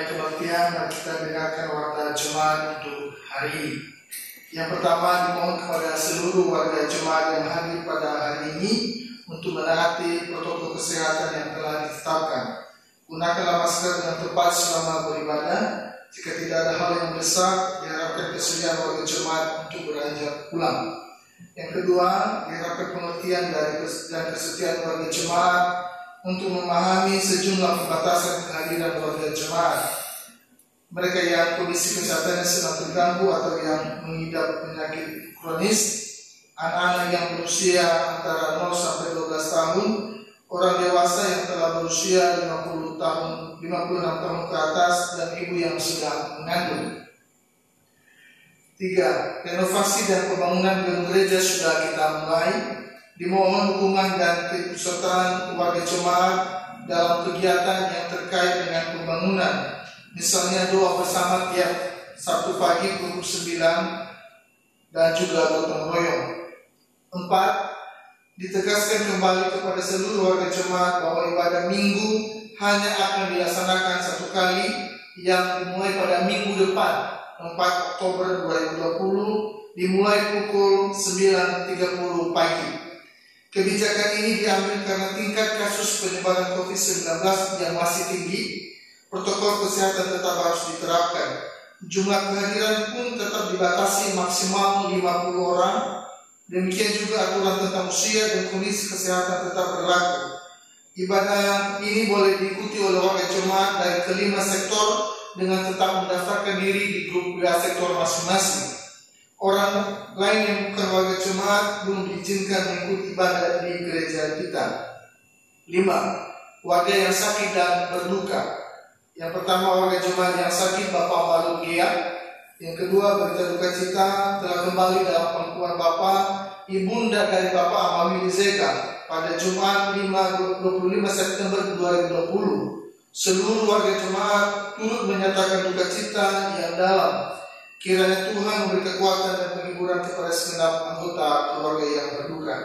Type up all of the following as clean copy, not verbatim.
Baik kebaktian, mari kita dengarkan warta Jemaat untuk hari ini. Yang pertama, dimohon kepada seluruh warga Jemaat yang hadir pada hari ini untuk menaati protokol kesehatan yang telah ditetapkan. Gunakanlah masker dengan tepat selama beribadah. Jika tidak ada hal yang mendesak, diharapkan kesediaan warga Jemaat untuk beranjak pulang. Yang kedua, diharapkan pengertian dan kesetiaan warga Jemaat untuk memahami sejumlah pembatasan kehadiran warga Jemaat. Mereka yang kondisi kesehatannya sedang terganggu atau yang mengidap penyakit kronis, anak-anak yang berusia antara 0 sampai 12 tahun, orang dewasa yang telah berusia 56 tahun ke atas, dan ibu yang sedang mengandung. 3. Renovasi dan pembangunan gedung gereja sudah kita mulai. Dimohon dukungan dan keikutsertaan warga Jemaat dalam kegiatan yang terkait dengan pembangunan. Misalnya doa bersama tiap Sabtu pagi pukul 9 dan juga gotong royong. 4. Ditegaskan kembali kepada seluruh warga Jemaat bahwa ibadah minggu hanya akan dilaksanakan satu kali, yang dimulai pada minggu depan 4 Oktober 2020 dimulai pukul 9.30 pagi. Kebijakan ini diambil karena tingkat kasus penyebaran COVID-19 yang masih tinggi. Protokol kesehatan tetap harus diterapkan. Jumlah kehadiran pun tetap dibatasi maksimal 50 orang. Demikian juga aturan tentang usia dan kondisi kesehatan tetap berlaku. Ibadah ini boleh diikuti oleh warga Jemaat dari kelima sektor dengan tetap mendaftarkan diri di grup WA sektor masing-masing. Orang lain yang bukan warga Jemaat belum diizinkan mengikuti ibadah di gereja kita. 5. Warga yang sakit dan berduka. Yang pertama, warga Jemaat yang sakit Bapak Baluk Gia. Yang kedua, berita duka cita telah kembali dalam pangkuan Bapak Ibunda dari Bapak Amawi Zeka pada Jumat 25 September 2020. Seluruh warga Jemaat turut menyatakan duka cita yang dalam. Kiranya Tuhan memberi kekuatan dan penghiburan kepada segenap anggota keluarga yang berduka.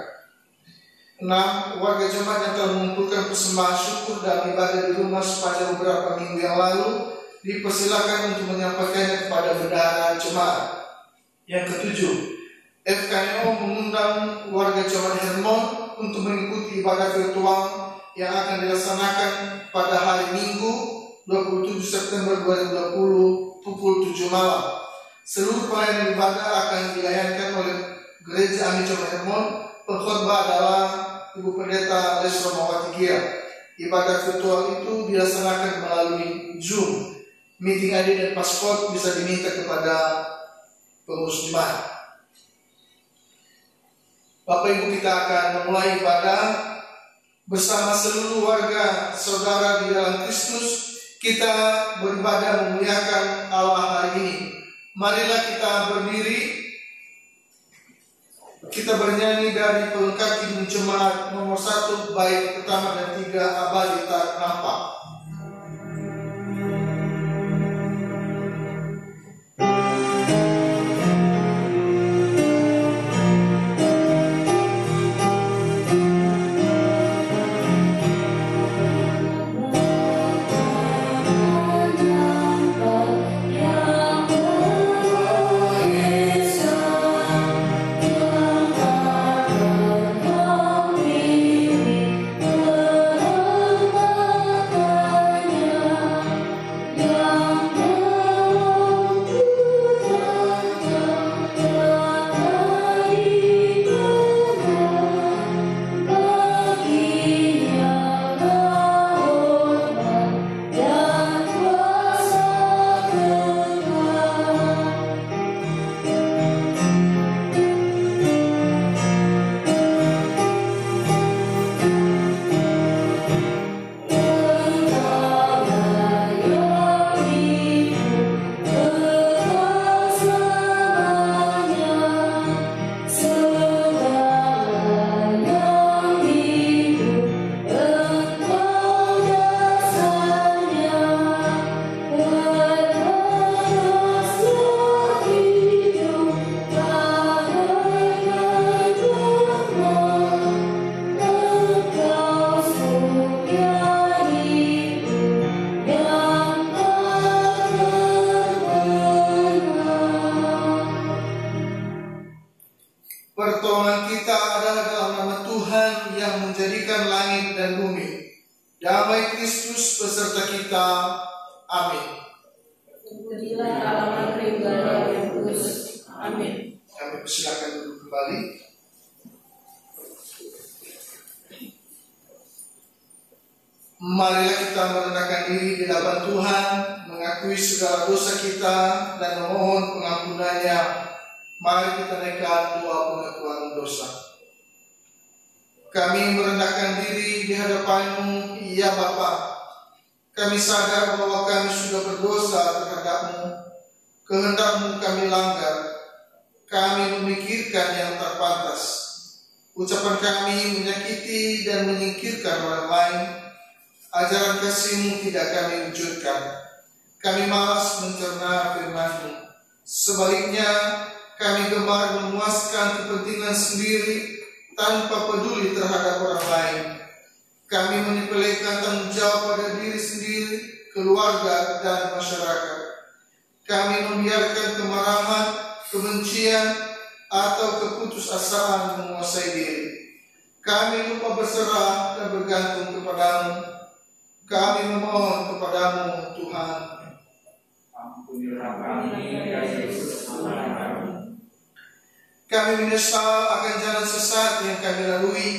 6. Warga Jemaat yang telah mengumpulkan persembahan syukur dan ibadah di rumah sepanjang beberapa minggu yang lalu dipersilakan untuk menyampaikannya kepada bendahara Jemaat. Yang ketujuh, FKNO mengundang warga Jemaat Hermon untuk mengikuti ibadah virtual yang akan dilaksanakan pada hari Minggu 27 September 2020 pukul 7 malam. Seluruh pelayanan ibadah akan dilayankan oleh Gereja Ami Jemaat Hermon. Pengkhotbah adalah Ibu Pendeta Les Romawati Gia. Ibadah virtual itu dilaksanakan melalui Zoom. Meeting ID dan paspor bisa diminta kepada pengurus jemaat. Bapak Ibu, kita akan memulai ibadah bersama seluruh warga saudara di dalam Kristus. Kita beribadah memuliakan Allah hari ini. Marilah kita berdiri. Kita bernyanyi dari pelengkap Kidung Jemaat nomor 1 bait pertama dan 3, Abadi Tak Nampak. Oh kita. Amin. Terpujilah Allah beribadah yang kudus. Amin. Kami persilakan duduk kembali. Marilah kita merendahkan diri di hadapan Tuhan, mengakui segala dosa kita dan memohon pengampunannya. Mari kita naikkan doa pengakuan dosa. Kami merendahkan diri di hadapan-Mu, ya Bapa. Kami sadar bahwa kami sudah berdosa terhadap-Mu. Kehendak-Mu kami langgar. Kami memikirkan yang tak pantas. Ucapan kami menyakiti dan menyingkirkan orang lain. Ajaran kasih-Mu tidak kami wujudkan. Kami malas mencerna firman-Mu. Sebaliknya, kami gemar memuaskan kepentingan sendiri tanpa peduli terhadap orang lain. Kami menyepelekan tanggung jawab pada diri sendiri, keluarga, dan masyarakat. Kami membiarkan kemarahan, kebencian, atau keputusasaan menguasai diri. Kami lupa berserah dan bergantung kepada-Mu. Kami memohon kepada-Mu, Tuhan. Ampunilah kami, ya Yesus, Tuhan kami. Kami menyesal akan jalan sesat yang kami lalui.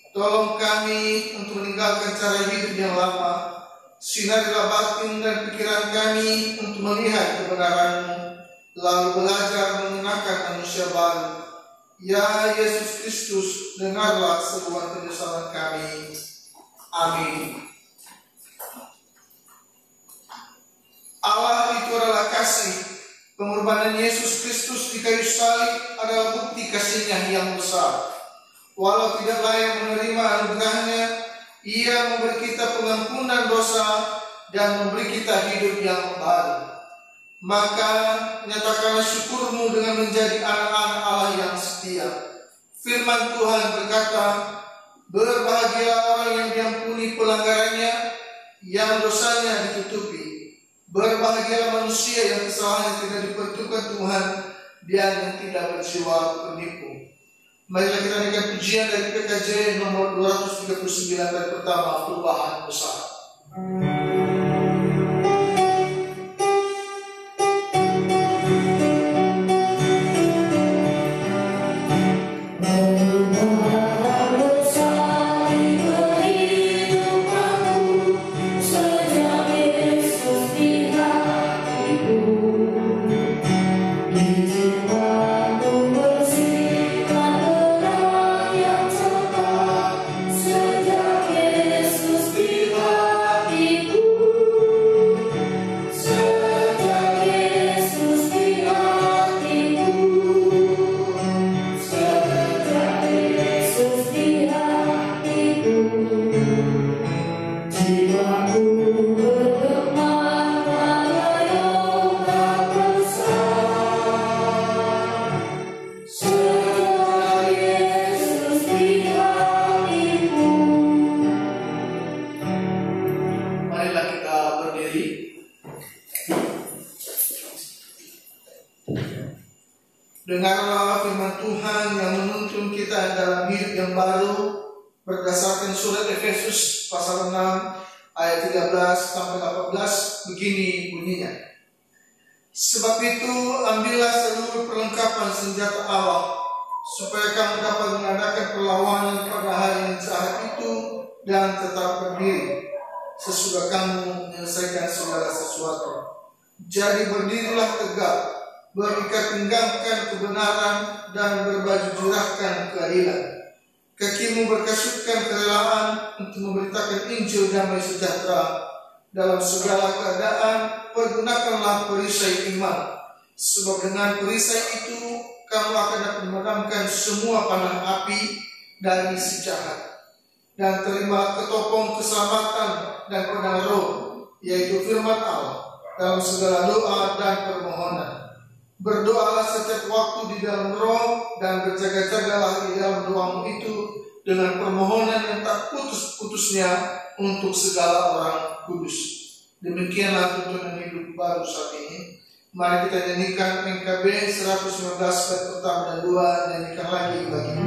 Tolong kami untuk meninggalkan cara hidup yang lama. Sinarilah batin dan pikiran kami untuk melihat kebenaran-Mu, lalu belajar mengenakan manusia baru. Ya Yesus Kristus, dengarlah seruan penyesalan kami. Amin. Allah itu adalah kasih. Pengorbanan Yesus Kristus di kayu salib adalah bukti kasih-Nya yang besar. Walau tidak layak menerima anugerah-Nya, Ia memberi kita pengampunan dosa dan memberi kita hidup yang baru. Maka nyatakanlah syukur-Mu dengan menjadi anak-anak Allah yang setia. Firman Tuhan berkata, berbahagialah orang yang diampuni pelanggarannya, yang dosanya ditutupi. Berbahagialah manusia yang kesalahannya tidak dipertukan Tuhan, dan yang tidak berjiwa penipu. Marilah kita naikkan pujian dari PKJ nomor 239 dari pertama, perubahan besar. Dengarlah firman Tuhan yang menuntun kita dalam hidup yang baru berdasarkan surat Efesus pasal 6 ayat 13 sampai 18. Begini bunyinya. Sebab itu ambillah seluruh perlengkapan senjata Allah, supaya kamu dapat mengadakan perlawanan pada hari yang jahat itu dan tetap berdiri sesudah kamu menyelesaikan segala sesuatu. Jadi berdirilah tegak, berikat pinggangkan kebenaran dan berbaju jurahkan keadilan. Kakimu berkasutkan kerelaan untuk memberitakan Injil damai sejahtera. Dalam segala keadaan pergunakanlah perisai iman, sebab dengan perisai itu kamu akan dapat memadamkan semua panah api dari si jahat. Dan terima ketopong keselamatan dan pedang roh, yaitu firman Allah, dalam segala doa dan permohonan. Berdoalah setiap waktu di dalam roh, dan berjaga-jagalah di dalam doamu itu dengan permohonan yang tak putus-putusnya untuk segala orang kudus. Demikianlah tuntunan hidup baru saat ini. Mari kita nyanyikan PKB 119 bait pertama dan 2, nyanyikan lagi bagimu.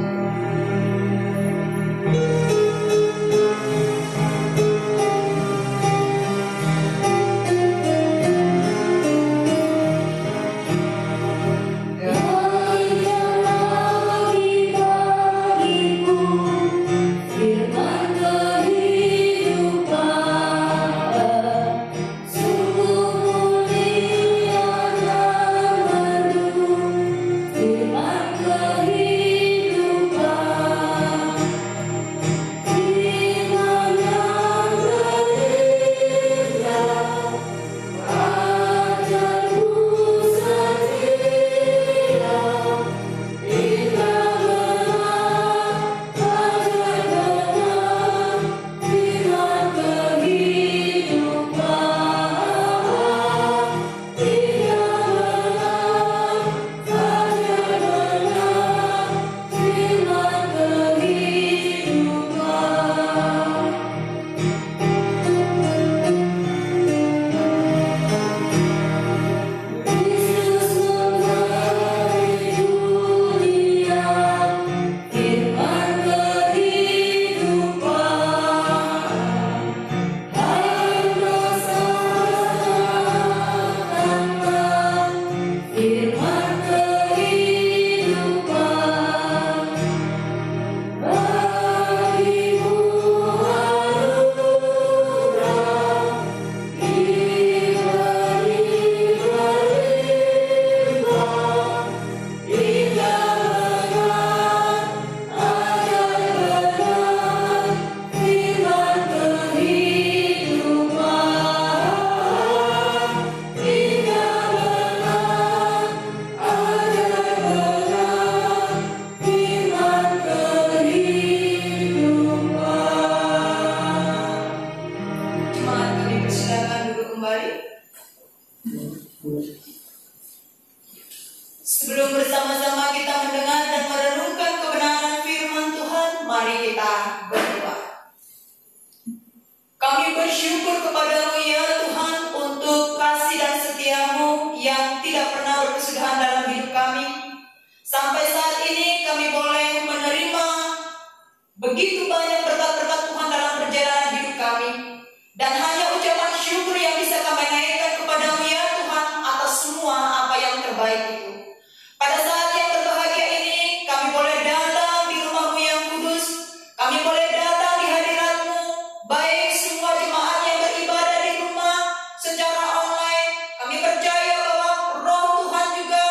Sebelum bersama-sama kita mendengar dan merenungkan kebenaran firman Tuhan, mari kita berdoa. Kami bersyukur kepada-Mu ya Tuhan untuk kasih dan setia-Mu yang tidak pernah berkesudahan dalam hidup kami. Sampai saat ini kami boleh menerima begitu banyak berkat-berkat Tuhan dalam perjalanan hidup kami. Dan hanya ucapan syukur yang bisa kami naikkan kepada-Mu ya Tuhan atas semua apa yang terbaik itu. Pada saat yang berbahagia ini, kami boleh datang di rumah-Mu yang kudus. Kami boleh datang di hadirat-Mu, baik semua jemaat yang beribadah di rumah secara online. Kami percaya bahwa Roh Tuhan juga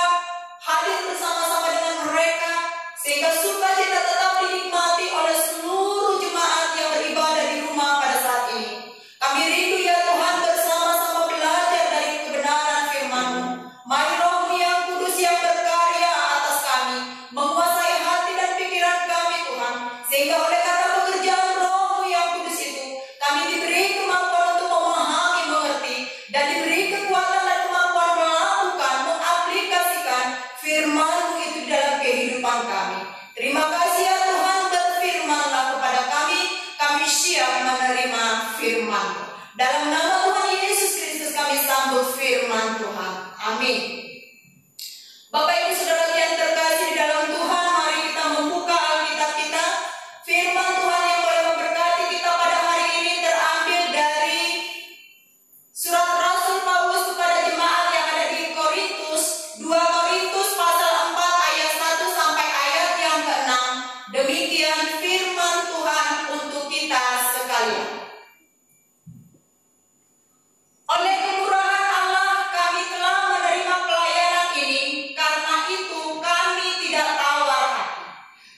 hadir bersama-sama dengan mereka, sehingga sukacita tetap dinikmati oleh seluruh jemaat yang beribadah di rumah pada saat ini. Kami rindu ya Tuhan bersama-sama belajar dari kebenaran firman-Mu. Mari Roh-Mu yang kudus yang berkarya atas kami, menguasai hati dan pikiran kami Tuhan, sehingga oleh karena pekerjaan Roh-Mu yang kudus itu, kami diberi kemampuan untuk memahami, mengerti, dan diberi kekuatan dan kemampuan melakukan, mengaplikasikan firman-Mu itu di dalam kehidupan kami. Terima kasih ya Tuhan, berfirman-Lah kepada kami siap menerima firman-Mu. Dalam nama Tuhan Yesus Kristus kami sambut firman Tuhan. Amin. Bapak Ibu Saudara yang terkasih di dalam Tuhan, mari kita membuka Alkitab kita. Firman Tuhan yang boleh memberkati kita pada hari ini terambil dari surat Rasul Paulus kepada jemaat yang ada di Korintus, 2 Korintus pasal 4 ayat 1 sampai ayat yang ke-6. Demikian firman Tuhan untuk kita sekalian. Oleh kemurahan Allah kami telah menerima pelayanan ini, karena itu kami tidak tawar hati.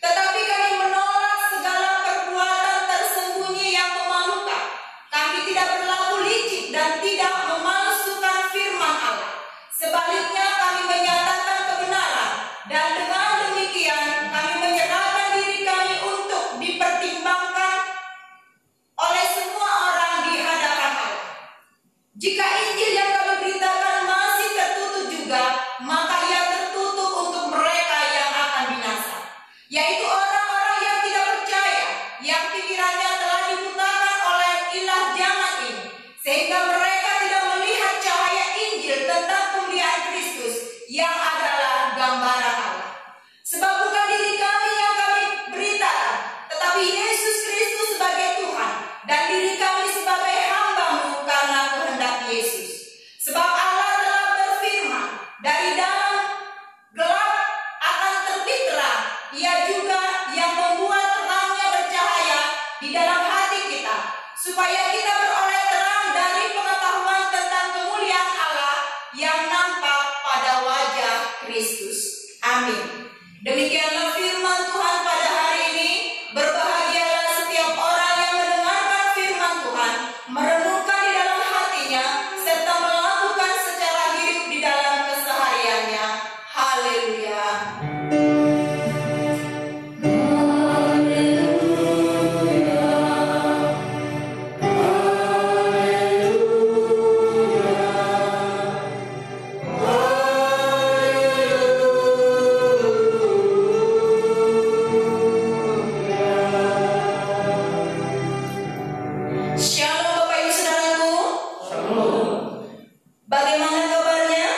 Tetapi kami menolak segala perbuatan tersembunyi yang memalukan. Kami tidak berlaku licik dan tidak memalsukan firman Allah. Sebaliknya kami menyatakan kebenaran, dan dengan demikian kami menyerahkan diri kami untuk dipertimbangkan oleh semua orang di hadapan Allah. Jika Injil yang kami beritakan masih tertutup juga, maka ia tertutup untuk mereka yang akan binasa, yaitu orang-orang yang tidak percaya, yang pikirannya telah dibutakan oleh ilah zaman ini, sehingga mereka tidak melihat cahaya Injil tentang kemuliaan Kristus yang adalah gambaran Allah. Sebab bukan diri kami yang kami beritakan, tetapi Yesus Kristus sebagai Tuhan, dan diri kami sebagai hamba-Mu karena kehendak Yesus. Sebab Allah telah berfirman, dari dalam gelap akan terbit terang. Ia juga yang membuat terangnya bercahaya di dalam hati kita, supaya kita beroleh terang dari pengetahuan tentang kemuliaan Allah yang nampak pada wajah Kristus. Amin. Demikianlah firman Tuhan pada hari ini. Berbahagialah setiap orang yang mendengarkan firman Tuhan, merenungkan di dalam hatinya, serta melakukan secara hidup di dalam kesehariannya. Haleluya. Shalom Bapak Ibu Saudaraku. Bagaimana kabarnya?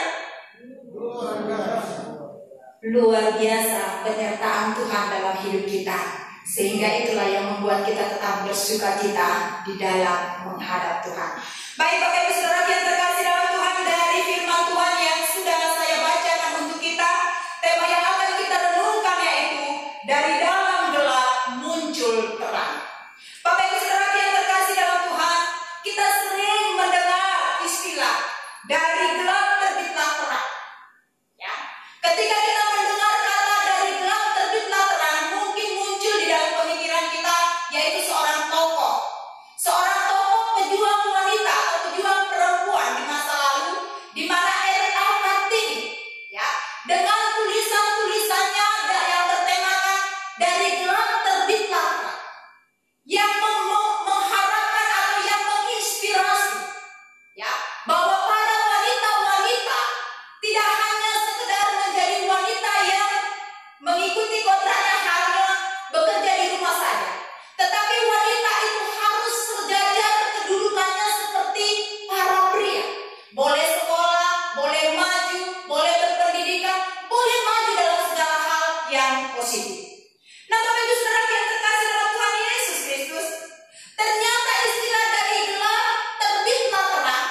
Luar biasa penyertaan Tuhan dalam hidup kita, sehingga itulah yang membuat kita tetap bersukacita di dalam menghadap Tuhan. Baik Bapak Ibu Saudara yang terkasih dalam Tuhan, dari firman Tuhan yang sudah saya bacakan untuk kita, tema yang akan kita renungkan yaitu dari dalam gelap muncul terang. Bapak Ibu Saudara yang terkasih dalam Tuhan, kita sering mendengar istilah dari gelap terbitlah terang. Ya, ketika kita mendengar kata dari gelap terbitlah terang, mungkin muncul di dalam pemikiran kita yaitu seorang tokoh pejuang wanita atau pejuang perempuan di positif. Nah, Bapak Ibu Saudara yang terkasih dalam Tuhan Yesus Kristus, ternyata istilah dari gelap terbitlah terang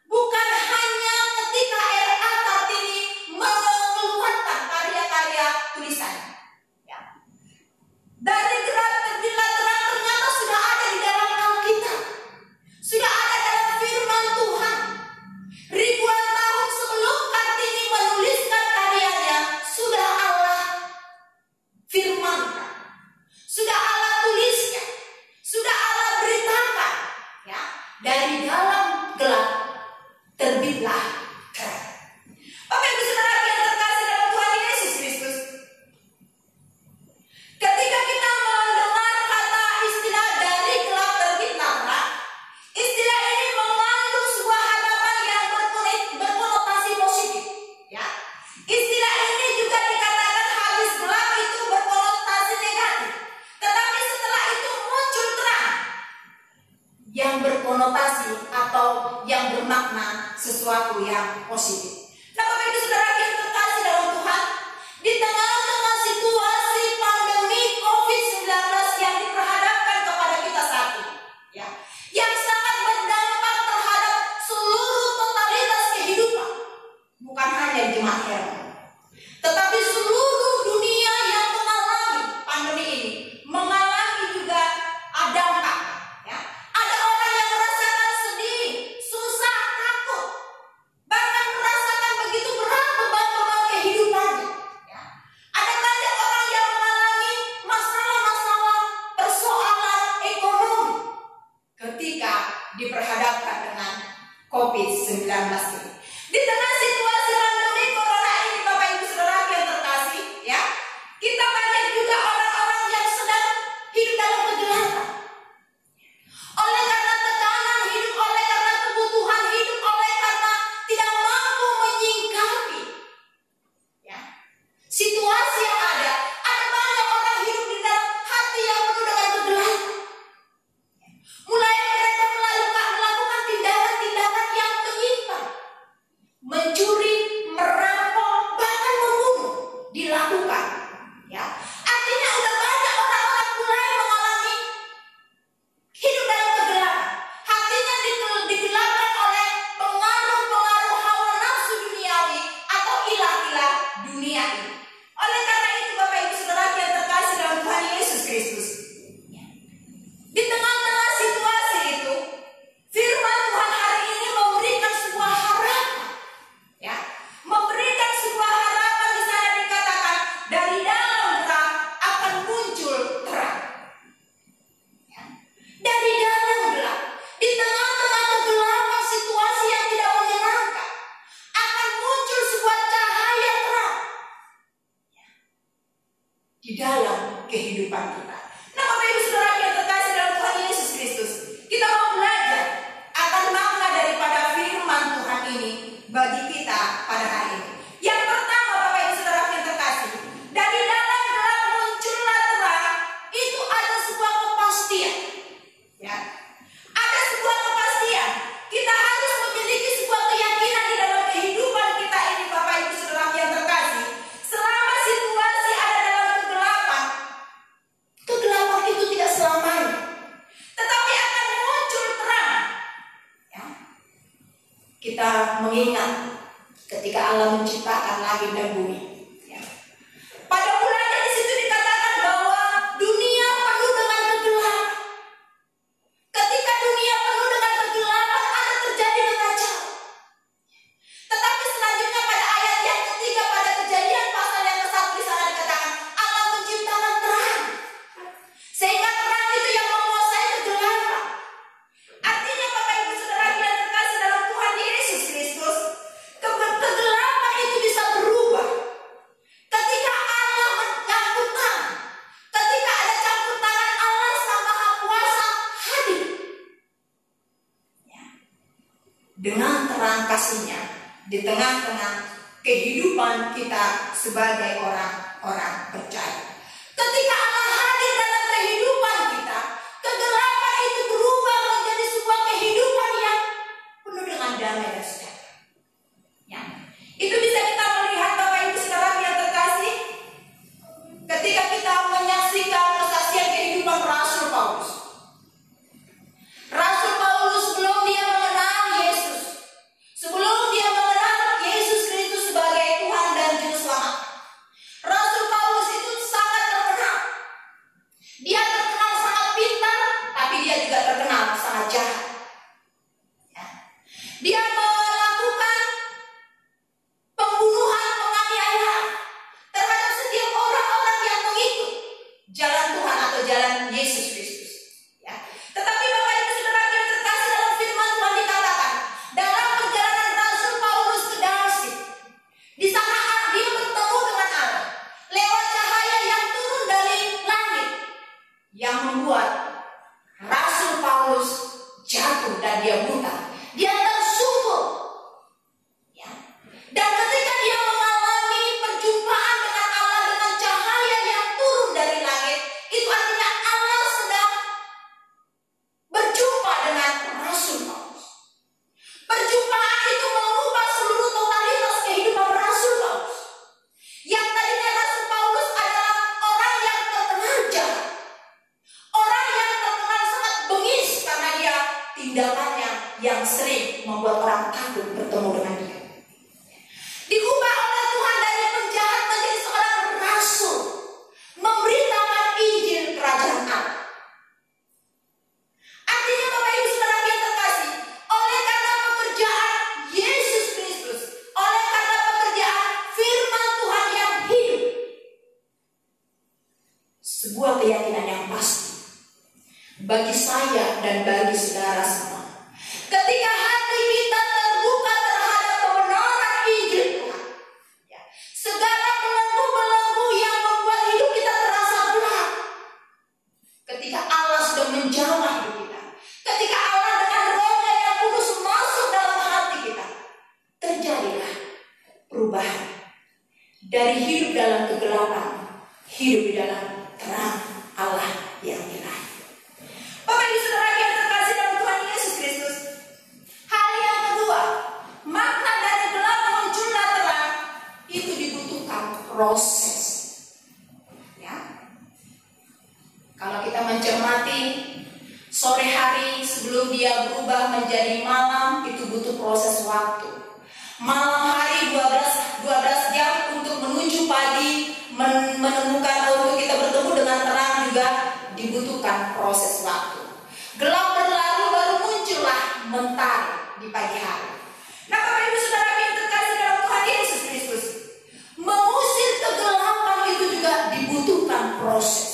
bukan hanya ketika R.A. Kartini mengeluarkan karya-karya tulisannya. Ya. Dari gelap terbitlah terang ternyata sudah ada di dalam Alkitab, sudah ada dalam firman Tuhan. Ribuan tahun sebelum Kartini menuliskan karyanya, sudah Allah firmankan, sudah Allah tuliskan, sudah Allah beritakan. Ya, dari dalam gelap terbitlah terang. Bapak Ibu Saudara yang terkasih dalam Tuhan Yesus Kristus, ketika kita mendengar kata istilah dari gelap terbitlah terang, istilah ini mengandung sebuah harapan yang berkonotasi positif. Ya, istilah ini juga dikatakan habis gelap itu berkonotasi negatif, tetapi setelah itu muncul terang yang berkonotasi atau yang bermakna sesuatu yang positif. Nah, Bapak Ibu Saudara yang terkasih dalam Tuhan, di tengah-tengah situasi pandemi COVID-19 yang diperhadapkan kepada kita saat ini, ya, yang sangat berdampak terhadap seluruh totalitas kehidupan, bukan hanya jemaat Hermon, tetapi seluruh dunia yang mengalami pandemi ini, mengalami juga dampak. Ya. Ada orang yang merasakan sedih, susah, takut, bahkan merasakan begitu berat beban-beban kehidupannya. Ya. Ada banyak orang yang mengalami masalah-masalah persoalan ekonomi ketika diperhadapkan dengan COVID-19 ini. Di tengah situasi pandemi corona ini, Bapak Ibu Saudara yang terkasih, ya, kita banyak juga orang-orang yang sedang hidup dalam kegelapan. Oleh karena tekanan hidup, oleh karena kebutuhan hidup, oleh karena tidak mampu menyingkapi, ya, situasi yang ada banyak orang hidup di dalam hati yang penuh dengan kegelapan. Mulai mereka melakukan tindakan-tindakan yang menyimpang, mencuri, merampok, bahkan membunuh dilakukan. Ya, artinya udah banyak orang-orang mulai mengalami hidup dalam kegelapan. Hatinya digelapkan oleh pengaruh-pengaruh hawa nafsu duniawi atau ilah-ilah dunia ini. Oleh karena itu, Bapak Ibu Saudara yang terkasih dalam Tuhan Yesus Kristus, di tengah-tengah situasi itu, firman Tuhan hari ini memberikan sebuah harapan. Ya, memberikan sebuah harapan. Di sana dikatakan dari dalam gelap akan muncul terang. Ya. Dari dalam gelap, di tengah-tengah kegelapan situasi yang tidak menyenangkan, akan muncul sebuah cahaya terang. Ya. Di dalam kehidupan kita. Nah, Bapak Ibu Saudara yang terkasih dalam Tuhan Yesus Kristus, kita mau belajar akan makna daripada firman Tuhan ini bagi kita pada hari ini. Yang pertama, Bapak Ibu Saudara yang terkasih, dari dalam gelap muncullah terang, itu ada sebuah kepastian. Ya. Ada sebuah kepastian. Kita harus memiliki sebuah keyakinan di dalam kehidupan kita ini, Bapak Ibu Saudara yang terkasih. Selama situasi ada dalam kegelapan, kegelapan itu tidak selamanya, tetapi akan muncul terang. Ya. Kita mengingat ketika Allah menciptakan langit dan bumi. Ya. Pada mulanya di situ dikatakan bahwa dunia penuh dengan kegelapan. Ketika dunia penuh dengan kegelapan, ada terjadi kekacauan. Tetapi selanjutnya pada ayat yang ketiga pada Kejadian pasal yang ke-1 di sana dikatakan Allah menciptakan terang, sehingga terang itu yang menguasai kegelapan. Artinya, Bapak Ibu Saudara yang terkasih dalam Tuhan Yesus Kristus, kegelapan itu bisa berubah ketika Allah mencampur tangan, ketika ada campur tangan Allah Sang Maha Kuasa hadir. Ya. Dengan terang kasih-Nya di tengah-tengah kehidupan kita sebagai orang-orang percaya. Ketika Allah hadir dalam kehidupan kita, kegelapan itu berubah menjadi sebuah kehidupan yang penuh dengan damai dan sejahtera. Ya. Itu bisa kita melihat, Bapak Ibu Saudara yang terkasih, ketika dan bagi saudara semua. Ketika hati kita terbuka terhadap kebenaran Injil Tuhan, ya, segala belenggu-belenggu yang membuat hidup kita terasa berat, ketika Allah sudah menjamah hidup kita, ketika Allah dengan Roh-Nya yang kudus masuk dalam hati kita, terjadilah perubahan dari hidup dalam kegelapan, hidup di dalam terang Allah yang ilahi. Bapak Ibu Saudara yang terkasih dalam Tuhan Yesus Kristus, hal yang kedua, makna dari gelap munculnya terang itu dibutuhkan proses. Ya, kalau kita mencermati sore hari sebelum dia berubah menjadi malam, itu butuh proses waktu. Malam hari 12 jam untuk menuju pagi, menemukan untuk kita bertemu dengan terang juga dibutuhkan proses waktu. Gelap berlalu baru muncullah mentari di pagi hari. Nah, Bapak Ibu Saudara yang terkasih dalam Tuhan Yesus Kristus, mengusir kegelapan itu juga dibutuhkan proses.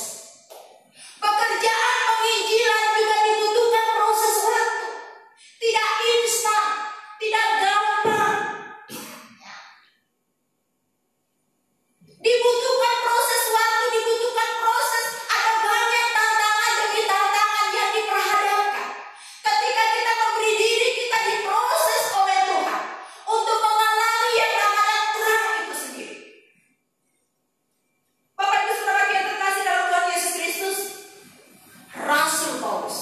Pekerjaan penginjilan juga dibutuhkan proses waktu. Tidak instan, tidak gampang. Dibutuhkan proses waktu, dibutuhkan proses. Ada banyak tantangan demi tantangan yang diperhadapkan. Ketika kita memberi diri, kita diproses oleh Tuhan untuk mengalami yang namanya terang itu sendiri. Bapak Ibu Saudara yang terkasih dalam Tuhan Yesus Kristus, Rasul Paulus,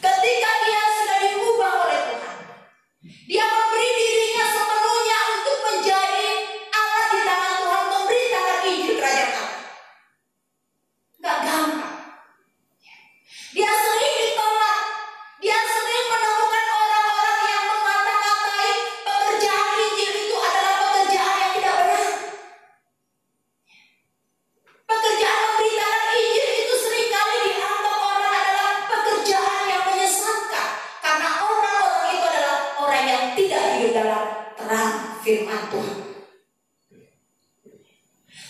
ketika dia sudah diubah oleh Tuhan, dia memberi dirinya sepenuhnya untuk menjadi alat di tangan Tuhan, memberitakan Injil Kerajaan Allah. Gak gampang. Dia sering ditolak. Dia sering menemukan orang-orang yang mengata-ngatai pekerjaan Injil itu adalah pekerjaan yang tidak benar. Pekerjaan memberitakan Injil itu seringkali dianggap orang adalah pekerjaan yang menyesatkan, karena orang-orang itu adalah orang yang tidak hidup dalam terang firman Tuhan.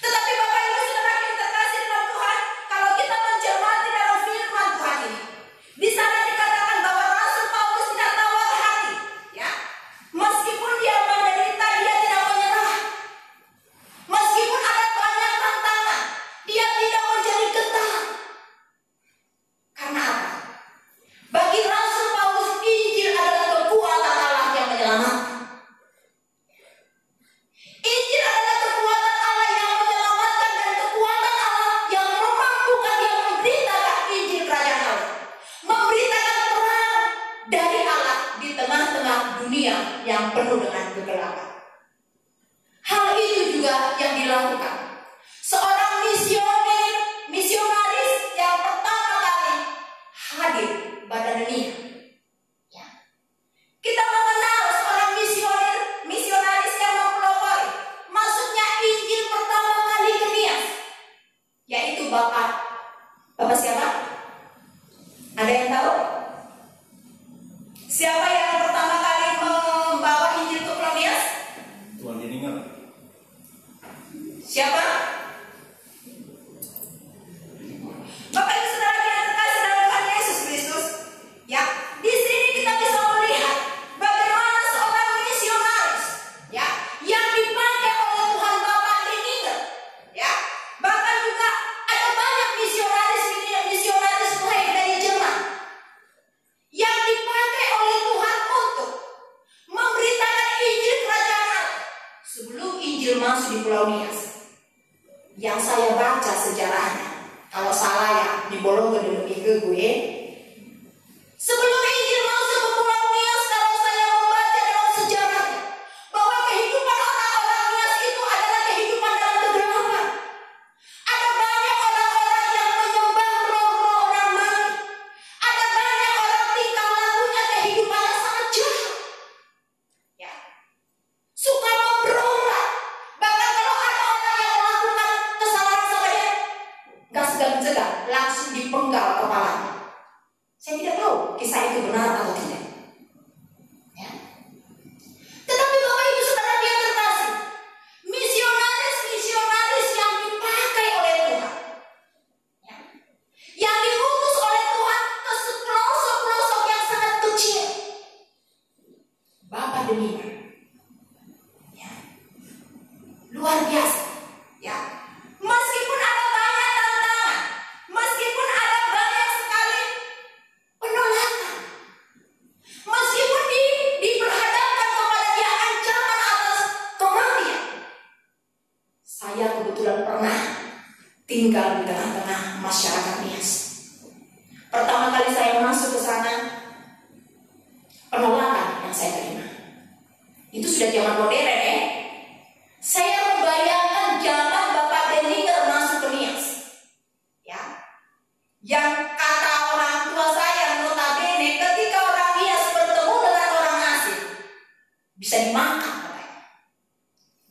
Tetapi Bapak Ibu Saudara yang terkasih dalam Tuhan, kalau kita mencermati dalam firman Tuhan ini, di sana dikatakan bahwa Rasul Paulus tidak tawar hati, ya. Meskipun dia menderita, dia tidak menyerah. Meskipun ada banyak tantangan, dia tidak menjadi getar. Karena apa? Bagi Rasul Paulus, Injil adalah kekuatan Allah yang menyelamatkan. Injil adalah kekuatan Allah yang menyelamatkan dan kekuatan Allah yang memampukan dia memberitakan Injil Kerajaan Allah, memberitakan terang dari Allah di tengah-tengah dunia yang penuh dengan kegelapan. Hal itu juga yang dilakukan seorang misionaris yang pertama kali hadir pada dunia. Ya. Kita mengenal seorang misionaris yang mempelopori masuknya Injil pertama kali ke Nias, yaitu Bapak siapa? Ada yang tahu? Siapa yang pertama kali membawa Injil ke Pulau Nias? Tuhan Diningal. Siapa? Bapak Ibu Saudara yang terkasih dalam Tuhan Yesus Kristus, ya, di sini kita bisa melihat bagaimana seorang misionaris, ya, yang dipakai oleh Tuhan Bapak Diningal, ya. Bahkan juga ada banyak misionaris lain dari Jerman yang dipakai oleh Tuhan untuk memberitakan Injil Kerajaan Allah sebelum Injil masuk di Pulau Nias. Yang saya baca sejarahnya, kalau salah ya dibolong ke dulu ke gue. Sebelum Injil masuk ke Pulau Nias, kalau saya membaca dalam sejarahnya, bahwa kehidupan orang-orang Nias itu adalah kehidupan dalam kegelapan. Ada banyak orang-orang yang menyembah roh-roh orang mati. Ada banyak orang tingkah lakunya kehidupannya sangat jahat. Ya. Suka memberontak. Bahkan kalau ada orang yang melakukan kesalahan sama dia, gak segan-segan langsung dipenggal kepalanya. Saya tidak tahu kisah itu luar biasa. Ya, meskipun ada banyak tantangan, meskipun ada banyak sekali penolakan, meskipun diperhadapkan kepada dia ancaman atas kematian. Saya kebetulan pernah tinggal di tengah-tengah masyarakat Nias. Pertama kali saya masuk ke sana, penolakan yang saya terima itu sudah zaman modern ya. Saya membayangkan zaman Bapak Denninger masuk ke Nias, ya, yang kata orang tua saya notabene ketika orang Nias bertemu dengan orang asing bisa dimakan katanya.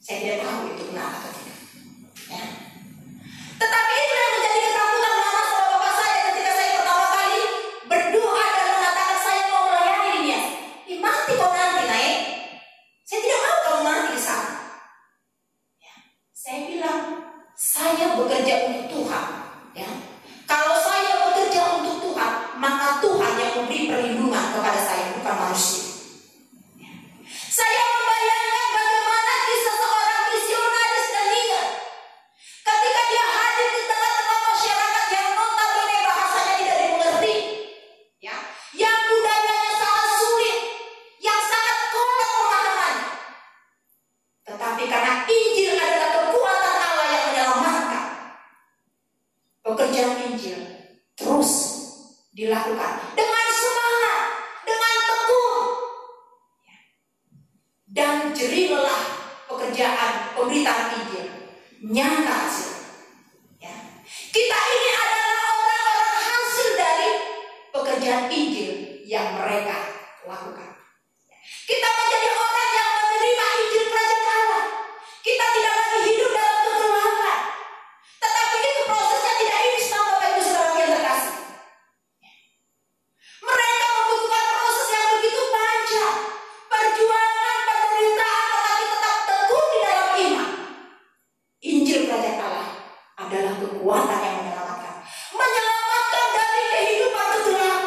Saya tidak tahu itu benar atau tidak. Ya. Tetapi itu yang menjadi ketakutan mama sama bapak saya ketika saya pertama kali berdoa dan mengatakan saya mau melayani di Nias. Mati kau nanti naik. Saya tidak mau kamu mati di sana. Ya. Saya bilang saya bekerja untuk Tuhan. Ya. Kalau saya bekerja untuk Tuhan, maka Tuhan yang memberi perlindungan kepada saya, bukan manusia. Ya. Saya membayangkan bagaimana kisah seorang misionaris Denninger ketika dia hadir di tengah-tengah masyarakat yang notabene bahasanya tidak dimengerti, ya, yang budayanya sangat sulit, yang sangat kolot pemahamannya. Tetapi karena Injil adalah kekuatan Allah yang menyelamatkan, pekerjaan Injil terus dilakukan dengan semangat, dengan tekun, dan jerilah pekerjaan pemberitaan Injil nyata hasil. Ya. Kita ini adalah orang-orang hasil dari pekerjaan Injil yang mereka lakukan. Kita menjadi orang yang menerima Injil Kerajaan Allah. Kita tidak lagi hidup dalam kegelapan, tetapi itu prosesnya tidak instan, Bapak Ibu Saudara yang terkasih. Mereka membutuhkan proses yang begitu panjang, perjuangan, penderitaan, tetapi tetap teguh di dalam iman. Injil Kerajaan Allah adalah kekuatan yang menyelamatkan dari kehidupan kegelapan,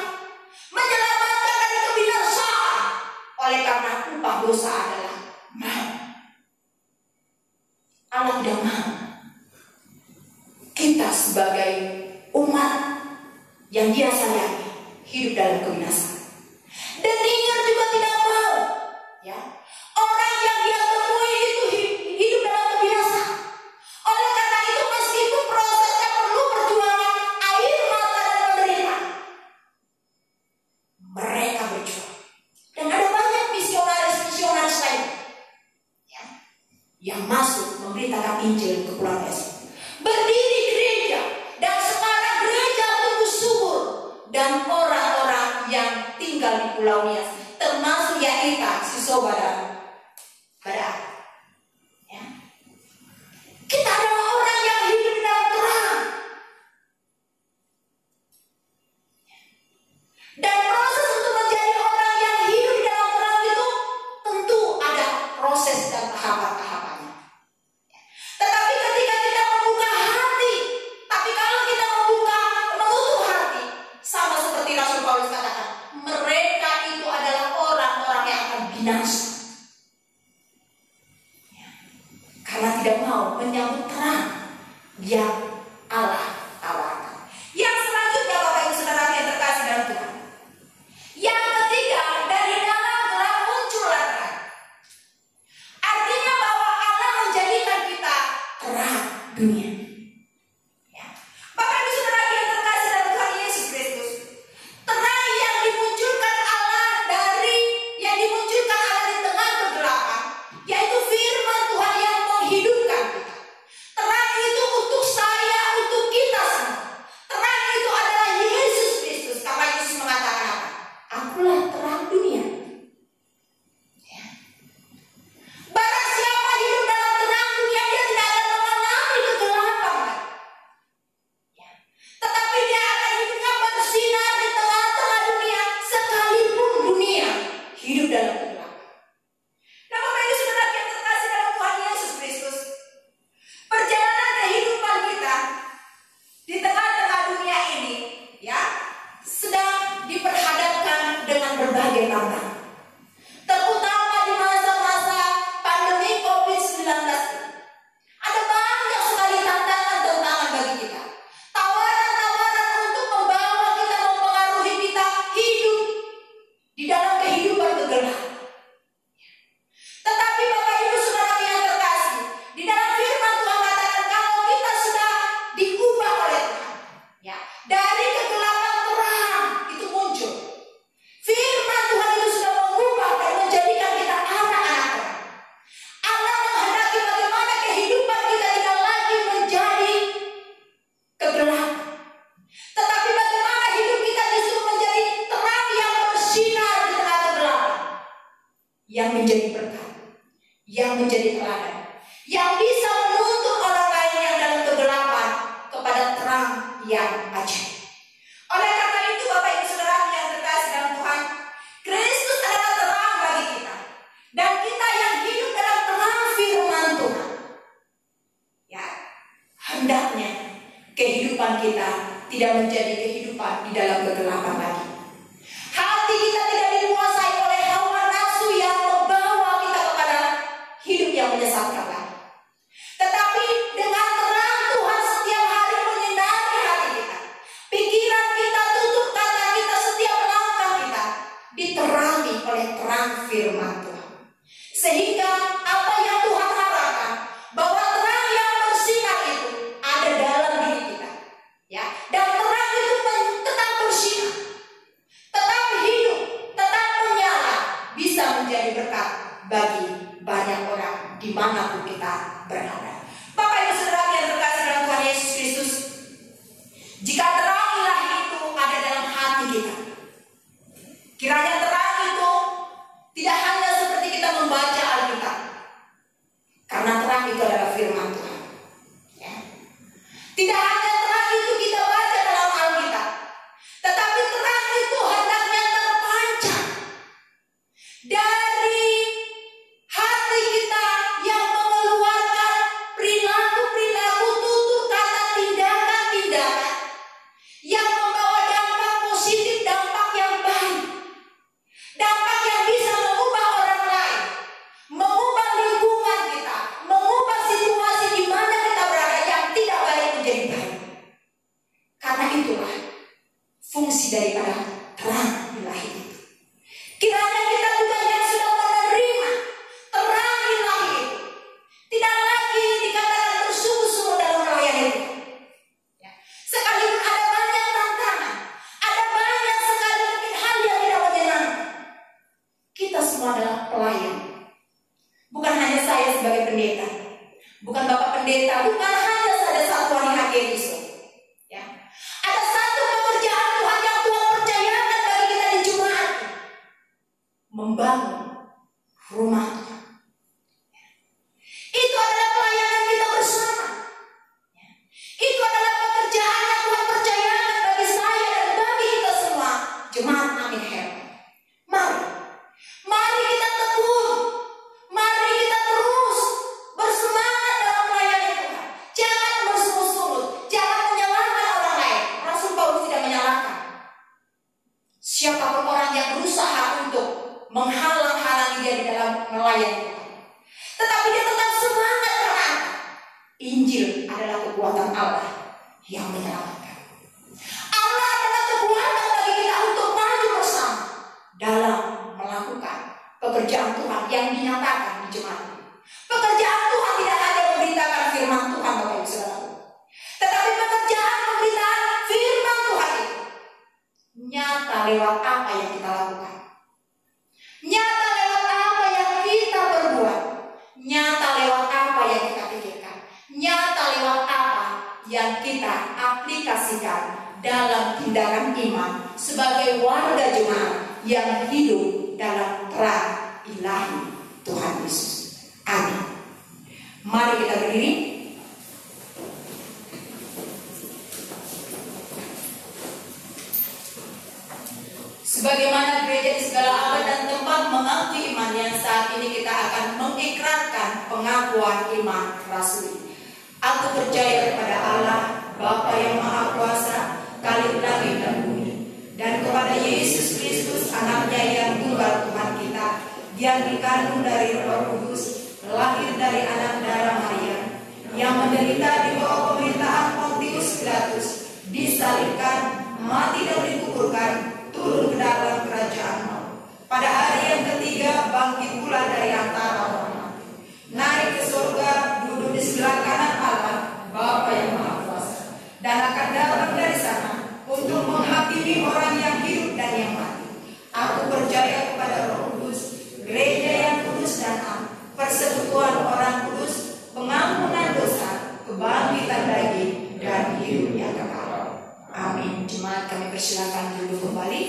menyelamatkan dari kebinasaan. Oleh karena upah dosa adalah maut. Allah tidak mau kita sebagai umat yang Dia sayangi hidup dalam kebinasaan. Denninger juga tidak mau, ya, orang yang dia temui itu hidup dalam kebinasaan. Oleh karena itu meskipun prosesnya perlu perjuangan air mata dan penderitaan, mereka berjuang. Dan ada banyak misionaris lain, ya, yang masuk memberitakan Injil ke Pulau Nias, berdiri gereja, dan sekarang gereja tumbuh subur, dan orang-orang yang tinggal di Pulau Nias termasuk Yaita, Sisoba dan Badak. Ya. Kita adalah orang yang hidup dalam terang. Dan proses untuk menjadi orang yang hidup dalam terang itu tentu ada proses dan tahapan-tahapannya. Tetapi ketika kita membuka hati, tapi kalau kita menutup hati, sama seperti Rasul Paulus katakan, mereka itu adalah orang-orang yang akan binasa. Karena tidak mau menyambut terang yang Allah tawarkan. Yang selanjutnya Bapak Ibu Saudara yang terkasih dalam Tuhan, yang ketiga, dari dalam gelap muncullah terang. Artinya bahwa Allah menjadikan kita terang dunia. Ya. Bapak Ibu Saudara yang terkasih dalam Tuhan Yesus Kristus, terang yang dimunculkan Allah di tengah kegelapan, yaitu firman Tuhan yang menghidupkan kita. Terang itu untuk saya, untuk kita semua. Terang itu adalah Yesus Kristus. Karena Yesus mengatakan apa? Akulah terang dunia. Ya. Barang siapa hidup dalam terang dunia, dia tidak akan mengalami kegelapan. yang menjadi teladan, yang bisa menuntun orang lain yang dalam kegelapan kepada terang yang ajaib. Oleh karena itu, Bapak Ibu Saudara yang terkasih dalam Tuhan, Kristus adalah terang bagi kita, dan kita yang hidup dalam terang firman Tuhan. Ya, hendaknya kehidupan kita tidak menjadi kehidupan di dalam kegelapan lagi. Hati kita tidak dikuasai oleh hawa nafsu yang membawa kita kepada hidup yang menyesatkan lagi. Tetapi dengan terang Tuhan setiap hari menyinari hati kita, pikiran kita, tutur kata kita, setiap langkah kita diterangi oleh terang firman Tuhan. Sehingga apa yang Tuhan harapkan, bahwa terang yang bersinar itu ada dalam diri kita, ya, dan terang itu tetap bersinar, tetap hidup, tetap menyala, bisa menjadi berkat bagi banyak orang dimanapun kita berada. Bapak Ibu Saudara yang terkasih dalam Tuhan Yesus Kristus, jika terang ilahi itu ada dalam hati kita, kiranya terang itu tidak hanya seperti kita membaca Alkitab, karena terang itu adalah firman Tuhan, ya. Tidak hanya terang itu kita baca dalam Alkitab, tetapi terang itu hendaknya terpancar dari hati kita yang mengeluarkan perilaku-perilaku, tutur kata, tindakan-tindakan yang membawa dampak positif, dampak yang baik, dampak yang bisa mengubah orang lain, mengubah lingkungan kita, mengubah situasi di mana kita berada yang tidak baik menjadi baik. Karena itulah fungsi daripada terang ilahi itu. Kiranya kita juga yang sudah menerima terang ilahi itu tidak lagi dikatakan bersungguh-sungguh dalam melayani itu. Ya. Sekalipun ada banyak tantangan, ada banyak sekali mungkin hal yang tidak menyenangkan, kita semua adalah pelayan. Bukan hanya saya sebagai pendeta, bukan Bapak pendeta, bukan hanya saja satuan HGRI. Ya. Ada satu pekerjaan Tuhan yang Tuhan percayakan bagi kita di Jumat, membangun rumah Tuhan. Itu adalah pelayanan kita bersama. Itu adalah pekerjaan yang Tuhan percayakan bagi saya dan bagi kita semua. Jemaat Amin Herman. Mari kita tekun. Mari kita terus bersemangat dalam melayani Tuhan. Jangan bersungut-sungut, jangan menyalahkan orang lain. Rasul Paulus tidak menyalahkan siapapun orang yang berusaha untuk menghalang-halangi dia di dalam melayani Tuhan. Tetapi dia tetap semangat karena Injil adalah kekuatan Allah yang menyelamatkan. Allah adalah kekuatan bagi kita untuk maju bersama dalam melakukan pekerjaan Tuhan yang dinyatakan di jemaat. Pekerjaan Tuhan tidak hanya memberitakan firman Tuhan, Bapak Ibu Saudara, tetapi pekerjaan pemberitaan firman Tuhan itu nyata lewat apa yang kita lakukan, nyata lewat apa yang kita perbuat, nyata lewat apa yang kita pikirkan, nyata lewat apa yang kita aplikasikan dalam tindakan iman sebagai warga jemaat yang hidup dalam terang ilahi Tuhan Yesus. Amin. Mari kita berdiri. Sebagaimana gereja di segala abad dan tempat mengakui iman yang saat ini, kita akan mengikrarkan pengakuan iman rasuli. Aku percaya kepada Allah, Bapa yang Maha Kuasa, Khalik langit dan bumi, dan kepada Yesus Kristus, Anaknya yang tunggal Tuhan kita, yang dikandung dari Roh Kudus, lahir dari anak darah Maria, yang menderita di bawah pemerintahan Pontius Pilatus, disalibkan, mati dan dikuburkan, turun ke dalam kerajaan maut. Pada hari yang ketiga bangkit pula dari antara orang mati, naik ke surga, duduk di sebelah kanan Allah, Bapa yang Maha Kuasa, dan akan datang dari sana untuk menghakimi orang yang hidup dan yang mati. Aku percaya kepada Roh Kudus, gereja yang kudus dan am, persekutuan orang kudus, pengampunan dosa, kebangkitan daging, dan hidup yang kekal. Amin. Jemaat, kami persilakan duduk kembali.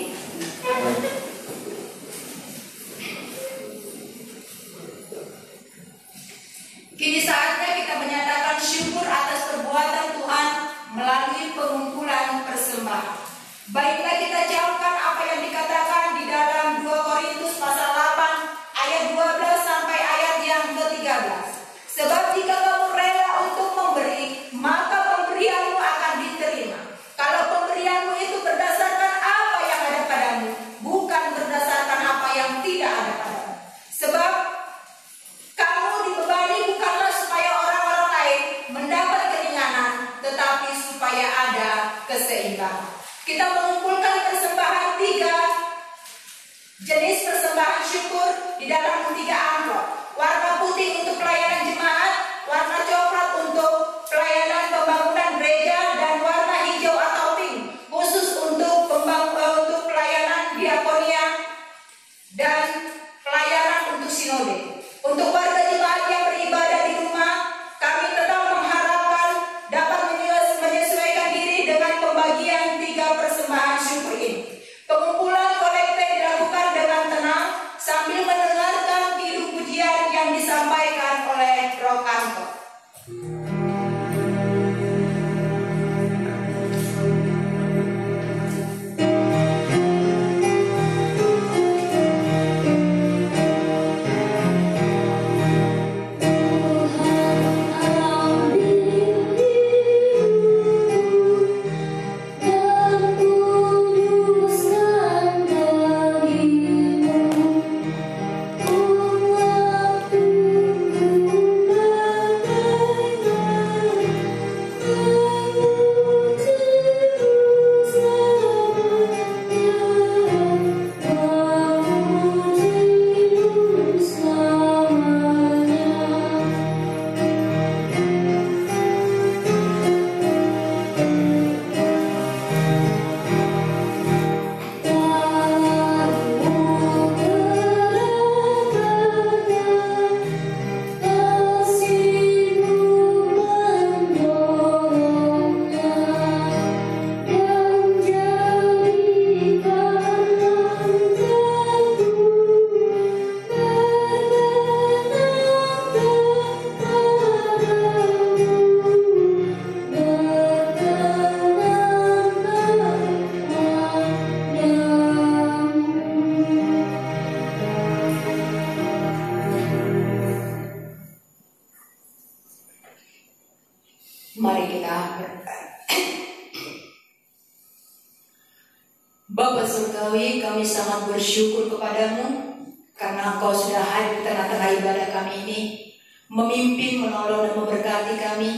Kini saatnya kita menyatakan syukur atas perbuatan Tuhan melalui pengumpulan persembahan. Baiklah kita jawabkan apa yang dikatakan di dalam 2 Korintus pasal 8 ayat 12 sampai ayat yang ke-13. Sebab jika kamu rela untuk memberi, maka pemberianmu akan diterima. Kalau pemberianmu itu berdasarkan apa yang ada padamu, bukan berdasarkan apa yang tidak ada padamu. Sebab kamu dibebani bukanlah supaya orang-orang lain mendapat keringanan, tetapi supaya ada keseimbangan. Kita mengumpulkan persembahan 3 jenis persembahan syukur di dalam 3 amplop. Warna putih untuk pelayanan jemaat, warna coklat untuk pelayanan pembangunan gereja, dan warna hijau atau pink khusus untuk pelayanan diakonia dan pelayanan untuk sinode. Untuk warga jemaat yang beribadah di rumah, kami tetap mengharapkan dapat menyesuaikan diri dengan pembagian 3 persembahan syukur ini. Pengumpulan kolekte dilakukan dengan tenang sambil mendengarkan kidung pujian yang disampaikan oleh Roh Kantor. Mari kita berdoa. Bapa Surgawi, kami sangat bersyukur kepadamu karena Engkau sudah hadir di tengah-tengah ibadah kami ini, memimpin, menolong, dan memberkati kami.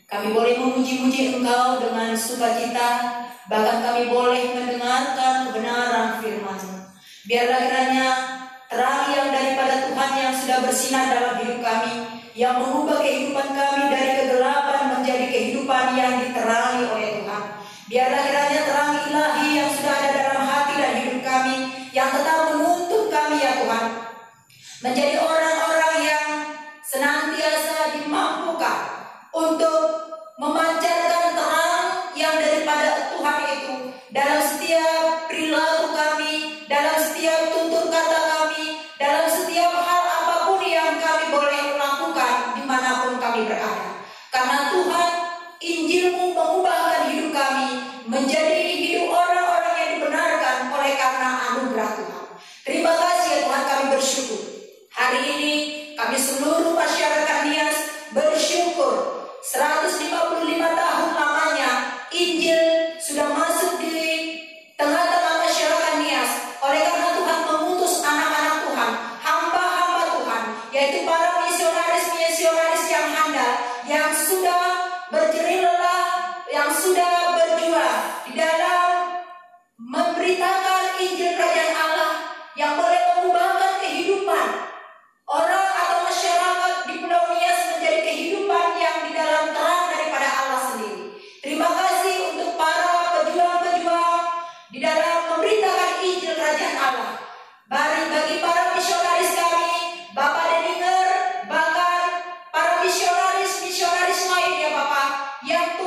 Kami boleh memuji-muji Engkau dengan sukacita, bahkan kami boleh mendengarkan kebenaran firman-Mu. Biarlah kiranya terang yang daripada Tuhan yang sudah bersinar dalam hidup kami, yang mengubah kehidupan kami dari kegelapan menjadi kehidupan yang diterangi oleh Tuhan. Biarlah kiranya terang ilahi yang sudah ada dalam hati dan hidup kami, yang tetap menuntut kami ya Tuhan, menjadi orang-orang yang senantiasa dimampukan untuk memancarkan terang yang daripada Tuhan itu dalam setiap perilaku kami, dalam setiap tutur kata kami, dalam setiap hal apapun yang kami boleh lakukan dimanapun kami berada. Karena Tuhan, Injil-Mu mengubahkan hidup kami menjadi hidup orang-orang yang dibenarkan oleh karena anugerah Tuhan. Terima kasih ya Tuhan, kami bersyukur. Hari ini kami seluruh masyarakat Nias bersyukur 155 tahun lamanya Injil sudah masuk di tengah-tengah masyarakat Nias. Oleh karena Tuhan mengutus anak-anak Tuhan, hamba-hamba Tuhan, yaitu para misionaris-misionaris yang handal, yang sudah berjerih lelah, yang sudah berjuang di dalam memberitakan Injil Kerajaan Allah yang boleh mengubahkan kehidupan orang atau masyarakat di Pulau Nias menjadi kehidupan yang di dalam terang daripada Allah sendiri. Terima kasih untuk para pejuang-pejuang di dalam memberitakan Injil Kerajaan Allah. Bagi para misionaris kami, Bapak Dedinger, bahkan para misionaris lain ya Bapak, yang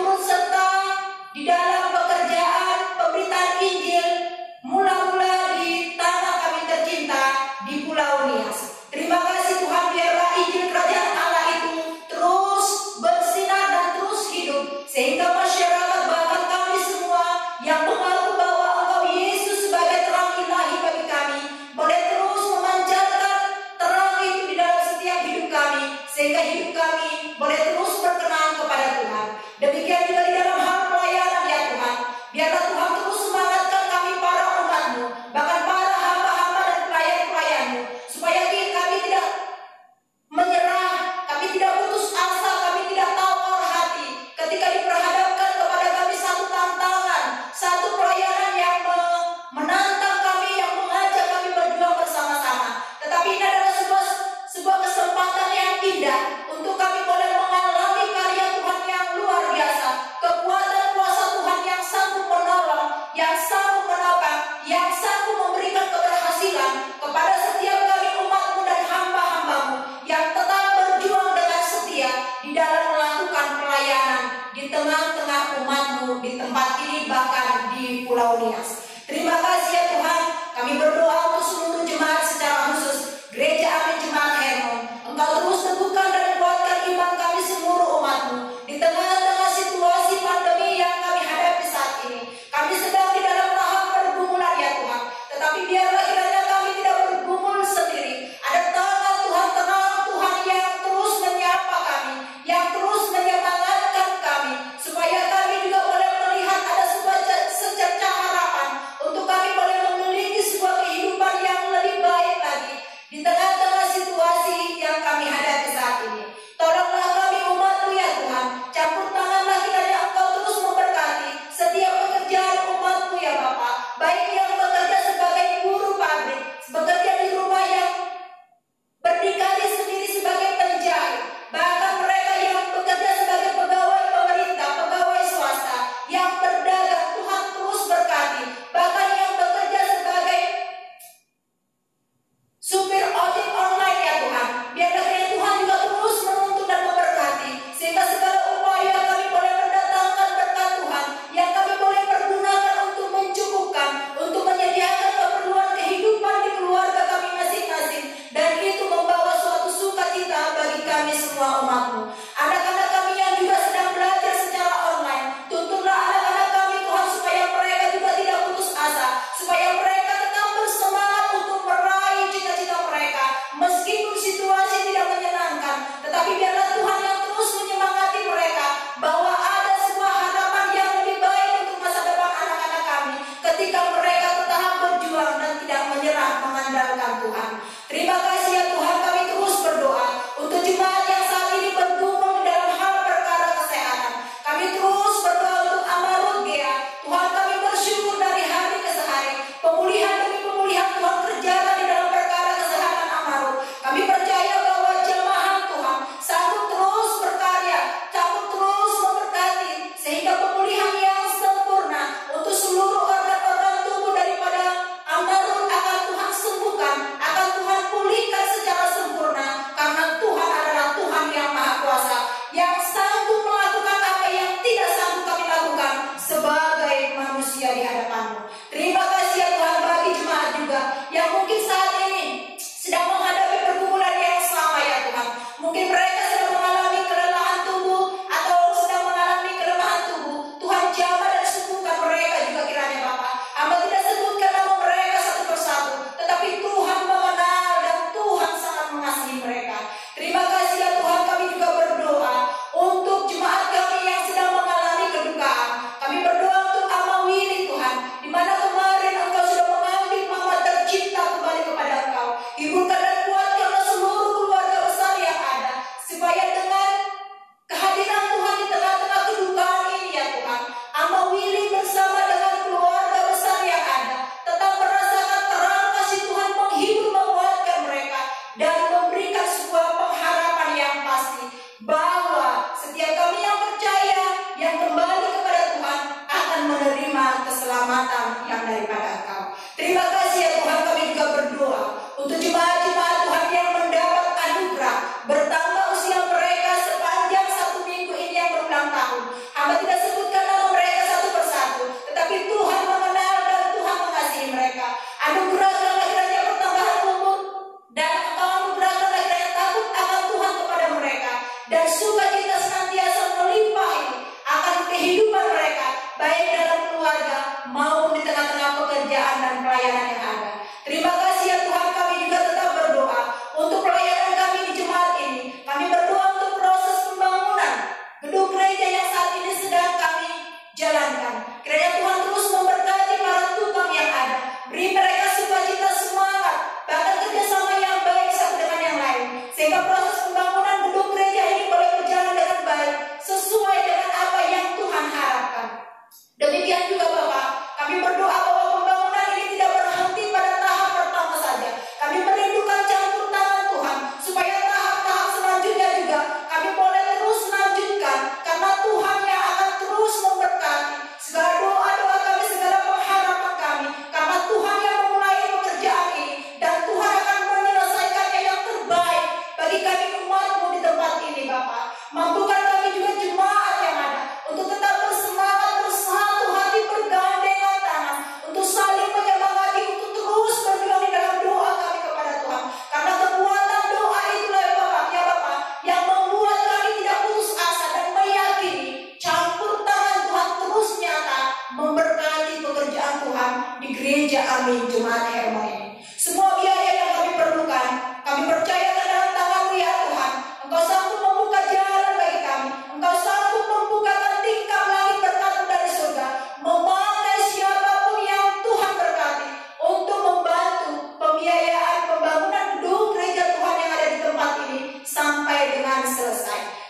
hidup kami boleh terus berkenan kepada Tuhan. Demikian juga di dalam hal pelayanan ya Tuhan. Biarlah Tuhan terus semangatkan kami para umat-Mu, bahkan para hamba-hamba dan pelayan-pelayan-Mu, supaya kami tidak menyerah, kami tidak putus asa, kami tidak tawar hati ketika diperhadapkan kepada kami satu tantangan, satu pelayanan yang menantang kami, yang mengajak kami berjuang bersama-sama. Tetapi ini adalah sebuah kesempatan yang indah untuk kami boleh mengalami karya Tuhan yang luar biasa, kekuatan kuasa Tuhan yang sanggup menolong, yang sanggup menopang, yang sanggup memberikan keberhasilan kepada setiap kami umat-Mu dan hamba-hamba-Mu yang tetap berjuang dengan setia di dalam melakukan pelayanan di tengah-tengah umat-Mu di tempat ini, bahkan di Pulau Nias. Terima kasih ya Tuhan. Kami berdoa untuk seluruh jemaat secara khusus Gereja Amin Jemaat Hermon. Engkau terus teguhkan dan kuatkan iman kami seluruh umat-Mu di tengah-tengah situasi pandemi yang kami hadapi saat ini. Kami sedang di dalam tahap pergumulan ya Tuhan. Tetapi biarlah kiranya kami tidak bergumul sendiri. Ada tangan Tuhan, tenang Tuhan yang terus menyapa kami, yang terus menyemangatkan kami, supaya kami juga boleh melihat ada sebuah secercah harapan untuk kami boleh memiliki sebuah kehidupan yang lebih baik lagi di tengah-tengah situasi yang kami hadapi saat ini. Tolonglah kami umat-Mu ya Tuhan. Campur tanganlah kiranya Engkau terus memberkati setiap pekerjaan umat-Mu ya Bapa. Baik yang bekerja sebagai buruh pabrik, bekerja di rumah yang berdikari sendiri sebagai penjahit, bahkan mereka yang bekerja sebagai pegawai pemerintah, pegawai swasta, yang berdagang, Tuhan terus berkati. Bahkan yang bekerja sebagai supir ojek online ya Tuhan, biarlah kiranya Tuhan juga terus menuntun dan memberkati, sehingga segala upaya kami boleh mendatangkan berkat Tuhan yang kami boleh pergunakan untuk mencukupkan, untuk menyediakan keperluan kehidupan di keluarga kami masing-masing, dan itu membawa suatu sukacita bagi kami semua umat-Mu. Anak-anak kami yang juga sedang belajar secara online, tuntunlah anak-anak kami Tuhan, supaya mereka juga tidak putus asa, supaya mereka tetap bersemangat untuk meraih cita-cita mereka, meskipun situasi tidak menyenangkan. Tetapi biarlah Tuhan yang terus menyemangati mereka, bahwa ada sebuah harapan yang lebih baik untuk masa depan anak-anak kami, ketika mereka tetap berjuang dan tidak menyerah mengandalkan Tuhan. Terima kasih ya Tuhan. Kami terus berdoa untuk jemaat yang saat ini bergumul di dalam hal perkara kesehatan. Kami terus berdoa untuk Amarut Gea. Tuhan, kami bersyukur dari hari ke hari, pemulihan demi pemulihan Tuhan kerjakan di dalam perkara kesehatan Amarut. Kami percaya bahwa jemaat Tuhan sanggup terus berkarya, sanggup terus memberkati, sehingga pemulihan yang sempurna untuk seluruh organ-organ tubuh daripada Amarut akan Tuhan sembuhkan, akan Tuhan pulihkan secara sempurna, karena Tuhan adalah Tuhan yang Maha Kuasa, yang sanggup melakukan apa yang tidak sanggup kami lakukan sebagai manusia di hadapan-Mu. Terima kasih ya Tuhan bagi jemaat juga yang mungkin saat ini sedang menghadapi pergumulan yang sama ya Tuhan. Mungkin mereka sedang mengalami kelelahan tubuh atau sedang mengalami kelemahan tubuh. Tuhan jamah dan sembuhkan mereka juga kiranya Bapa. Hamba tidak sebutkan nama mereka satu persatu, tetapi Tuhan mengenal dan Tuhan sangat mengasihi mereka. Terima kasih ya Tuhan. Kami juga berdoa untuk jemaat kami yang sedang mengalami kedukaan. Kami berdoa untuk Ama Willy Tuhan, di mana kemarin Engkau sudah mengambil mama tercinta kembali kepada Engkau. Hiburkan dan kuatkanlah seluruh keluarga besar yang ada, supaya dengan kehadiran Tuhan di tengah-tengah kedukaan ini ya Tuhan, Ama Willy bersama dengan keluarga besar yang ada tetap merasakan terang kasih Tuhan menghibur, menguatkan mereka, dan memberikan sebuah pengharapan yang pasti, bahwa setiap kami yang percaya, yang kembali kepada Tuhan, akan menerima keselamatan yang daripada Engkau. Terima kasih ya Tuhan. Kami juga berdoa untuk jemaat-jemaat Tuhan yang mendapat anugerah bertambah usia mereka sepanjang 1 minggu ini yang berulang tahun. Hamba tidak sebutkan nama mereka satu persatu, tetapi Tuhan mengenal dan Tuhan mengasihi mereka. Anugerahkanlah kiranya pertambahan umur, dan Engkau anugerahkanlah kiranya takut akan Tuhan kepada mereka, dan sukacita senantiasa melimpahi akan kehidupan mereka, baik dalam keluarga maupun di tengah-tengah pekerjaan dan pelayanan yang ada. Terima kasih ya Tuhan. Kami juga tetap berdoa untuk pelayanan kami di jemaat ini. Kami berdoa untuk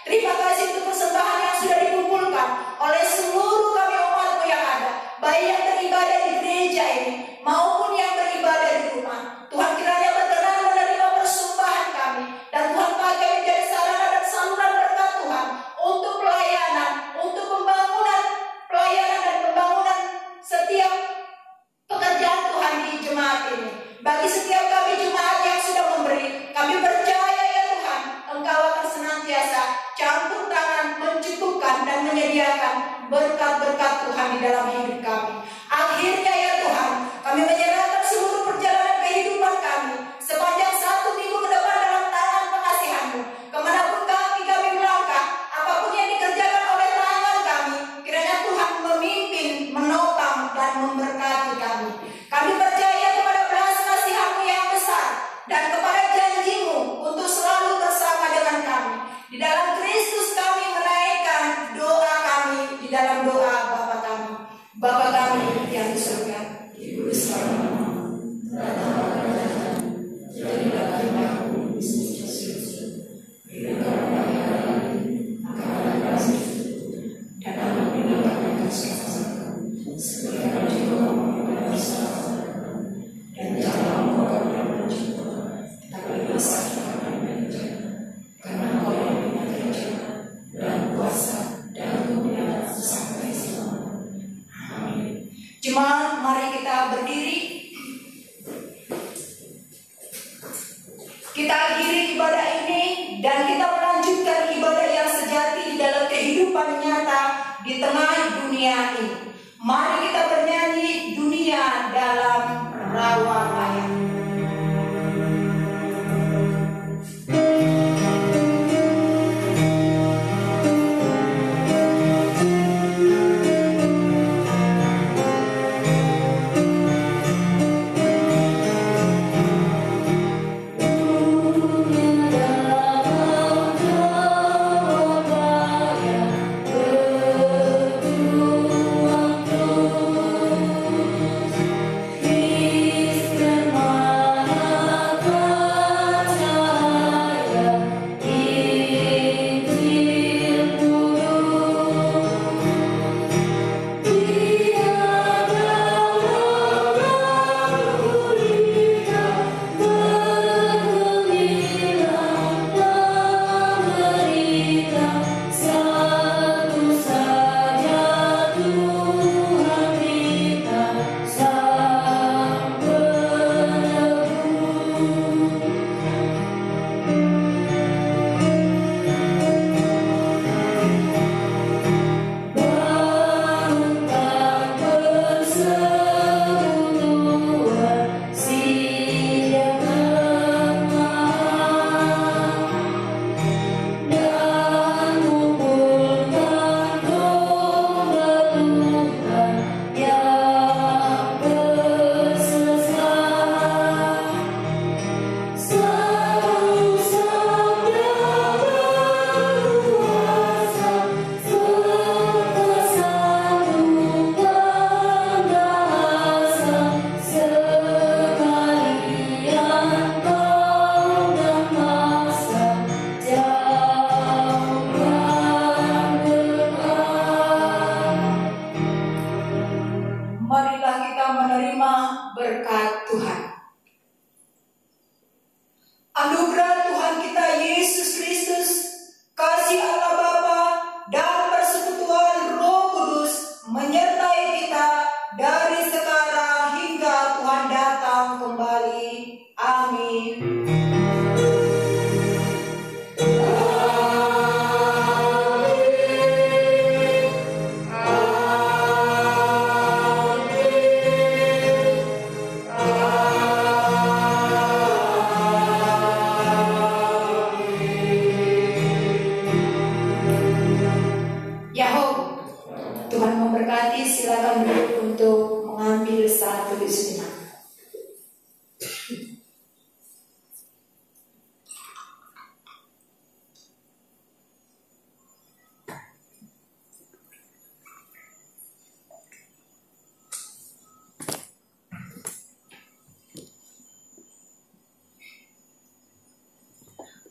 Terima kasih untuk persembahan yang sudah dikumpulkan oleh seluruh kami umat-Mu yang ada, baik yang beribadah di gereja ini maupun yang beribadah di rumah. Tuhan kiranya berkenan menerima persembahan kami, dan Tuhan pakai menjadi sarana dan saluran berkat Tuhan untuk pelayanan, untuk pembangunan pelayanan dan pembangunan setiap pekerjaan Tuhan di jemaat ini. Bagi setiap kami jemaat yang sudah memberi, kami percaya ya Tuhan, Engkau akan senantiasa campur tangan, mencukupkan dan menyediakan berkat-berkat Tuhan di dalam hidup kami. Akhirnya ya Tuhan, kami menyerahkan seluruh perjalanan kehidupan kami sepanjang 1 minggu ke depan dalam tangan pengasihan-Mu. Kemanapun kami melangkah, apapun yang dikerjakan oleh tangan kami, kiranya Tuhan memimpin, menopang dan memberkati kami. Kami percaya kepada belas kasihan-Mu yang besar dan kepada janji-Mu untuk selalu bersama dengan kami. Di dalam Kristus kami menaikkan doa kami di dalam doa Bapa kami. Bapa kami yang di surga, dikuduskan namamu, datanglah kerajaanmu, jadilah kehendakmu di surga. Berikanlah kami hari ini makanan kami, dan ampunilah kami dosa-dosa kami, seperti kami juga mengampuni dosa-dosa kami, dan janganlah membawa kami dalam pencobaan, tetapi bebaskanlah kami dari jahat. Karena Engkau yang punya kerajaan dan kuasa dan kemuliaan sampai selamanya. Amin. Jemaat, mari kita berdiri. Kita akhiri ibadah ini dan kita melanjutkan ibadah yang sejati di dalam kehidupan nyata di tengah dunia ini. Mari kita bernyanyi dunia dalam rawa layar. Berjuang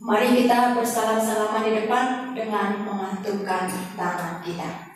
Mari kita bersalam-salaman di depan dengan mengantungkan tangan kita.